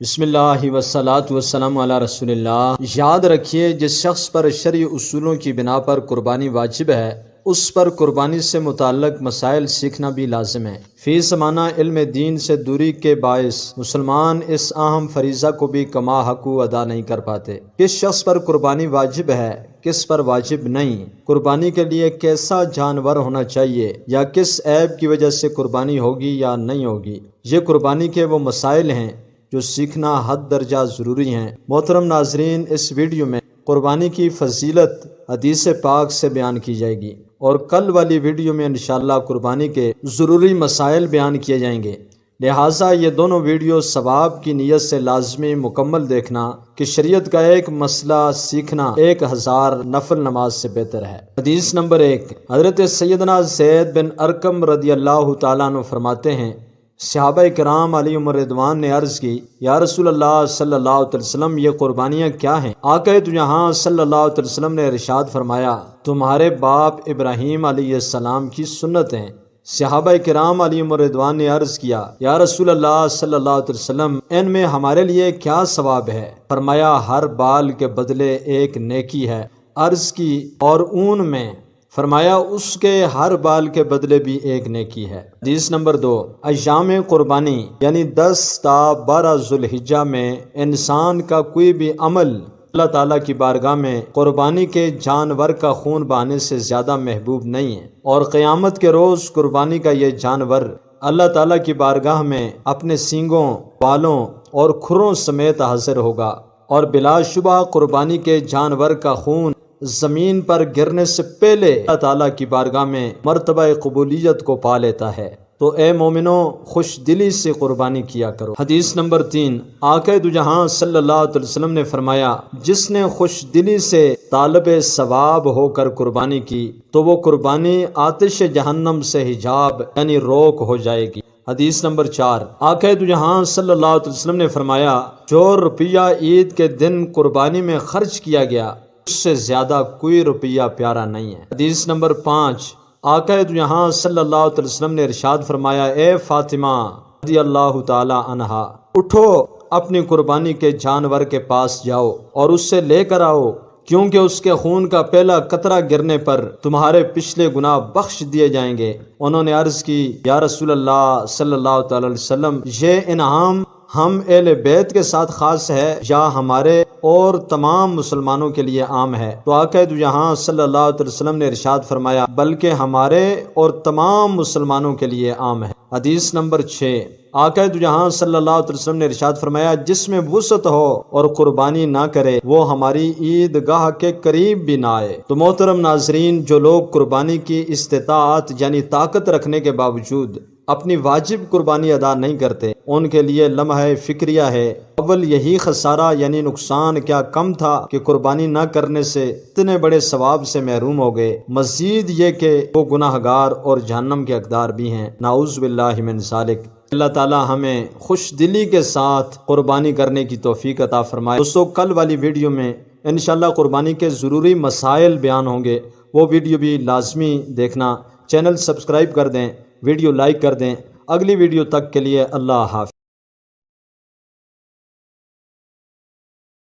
بسم اللہ والصلاۃ والسلام علی رسول اللہ۔ یاد رکھیے، جس شخص پر شرعی اصولوں کی بنا پر قربانی واجب ہے، اس پر قربانی سے متعلق مسائل سیکھنا بھی لازم ہے۔ فی زمانہ علم دین سے دوری کے باعث مسلمان اس اہم فریضہ کو بھی کما حقو ادا نہیں کر پاتے۔ کس شخص پر قربانی واجب ہے، کس پر واجب نہیں، قربانی کے لیے کیسا جانور ہونا چاہیے، یا کس عیب کی وجہ سے قربانی ہوگی یا نہیں ہوگی، یہ قربانی کے وہ مسائل ہیں جو سیکھنا حد درجہ ضروری ہیں۔ محترم ناظرین، اس ویڈیو میں قربانی کی فضیلت حدیث پاک سے بیان کی جائے گی، اور کل والی ویڈیو میں انشاءاللہ قربانی کے ضروری مسائل بیان کیے جائیں گے۔ لہٰذا یہ دونوں ویڈیو ثواب کی نیت سے لازمی مکمل دیکھنا کہ شریعت کا ایک مسئلہ سیکھنا 1000 نفل نماز سے بہتر ہے۔ حدیث نمبر 1، حضرت سیدنا زید بن ارقم رضی اللہ تعالیٰ عنہ فرماتے ہیں، صحابہ کرام علیہم الرضوان نے عرض کی، یا رسول اللہ صلی اللہ علیہ وسلم، یہ قربانیاں کیا ہیں؟ آقا دو جہاں صلی اللہ علیہ وسلم نے ارشاد فرمایا، تمہارے باپ ابراہیم علیہ السلام کی سنت ہیں۔ صحابہ کرام علیہم الرضوان نے عرض کیا، یا رسول اللہ صلی اللہ علیہ وسلم، ان میں ہمارے لیے کیا ثواب ہے؟ فرمایا، ہر بال کے بدلے ایک نیکی ہے۔ عرض کی، اور اون میں؟ فرمایا، اس کے ہر بال کے بدلے بھی ایک نیکی ہے۔ حدیث نمبر 2، ایام قربانی یعنی 10 تا 12 ذوالحجہ میں انسان کا کوئی بھی عمل اللہ تعالیٰ کی بارگاہ میں قربانی کے جانور کا خون بہانے سے زیادہ محبوب نہیں ہے، اور قیامت کے روز قربانی کا یہ جانور اللہ تعالیٰ کی بارگاہ میں اپنے سینگوں، بالوں اور کھروں سمیت حاضر ہوگا، اور بلا شبہ قربانی کے جانور کا خون زمین پر گرنے سے پہلے اللہ تعالیٰ کی بارگاہ میں مرتبہ قبولیت کو پا لیتا ہے۔ تو اے مومنو، خوش دلی سے قربانی کیا کرو۔ حدیث نمبر 3، آقا دو جہاں صلی اللہ علیہ وسلم نے فرمایا، جس نے خوش دلی سے طالب ثواب ہو کر قربانی کی تو وہ قربانی آتش جہنم سے حجاب یعنی روک ہو جائے گی۔ حدیث نمبر 4، آقا دو جہاں صلی اللہ علیہ وسلم نے فرمایا، جو روپیہ عید کے دن قربانی میں خرچ کیا گیا اس سے زیادہ کوئی روپیہ پیارا نہیں ہے۔ حدیث نمبر 5، آقا دو جہاں صلی اللہ علیہ وسلم نے ارشاد فرمایا، اے فاطمہ رضی اللہ تعالی عنہا، اٹھو، اپنی قربانی کے جانور کے پاس جاؤ اور اس سے لے کر آؤ، کیونکہ اس کے خون کا پہلا قطرہ گرنے پر تمہارے پچھلے گناہ بخش دیے جائیں گے۔ انہوں نے عرض کی، یا رسول اللہ صلی اللہ تعالی علیہ وسلم، یہ انعام ہم اہل بیت کے ساتھ خاص ہے یا ہمارے اور تمام مسلمانوں کے لیے عام ہے؟ تو آقا دو جہاں صلی اللہ علیہ وسلم نے ارشاد فرمایا، بلکہ ہمارے اور تمام مسلمانوں کے لیے عام ہے۔ حدیث نمبر 6، آقا دو جہاں صلی اللہ علیہ وسلم نے ارشاد فرمایا، جس میں وسعت ہو اور قربانی نہ کرے وہ ہماری عید گاہ کے قریب بھی نہ آئے۔ تو محترم ناظرین، جو لوگ قربانی کی استطاعت یعنی طاقت رکھنے کے باوجود اپنی واجب قربانی ادا نہیں کرتے، ان کے لیے لمحہ فکریہ ہے، اول یہی خسارہ یعنی نقصان کیا کم تھا کہ قربانی نہ کرنے سے اتنے بڑے ثواب سے محروم ہو گئے، مزید یہ کہ وہ گناہ گار اور جہنم کے حقدار بھی ہیں، نعوذ باللہ من ذالک۔ اللہ تعالی ہمیں خوش دلی کے ساتھ قربانی کرنے کی توفیق عطا فرمائے۔ دوستو، کل والی ویڈیو میں انشاءاللہ قربانی کے ضروری مسائل بیان ہوں گے، وہ ویڈیو بھی لازمی دیکھنا۔ چینل سبسکرائب کر دیں، ویڈیو لائک کر دیں۔ اگلی ویڈیو تک کے لیے اللہ حافظ۔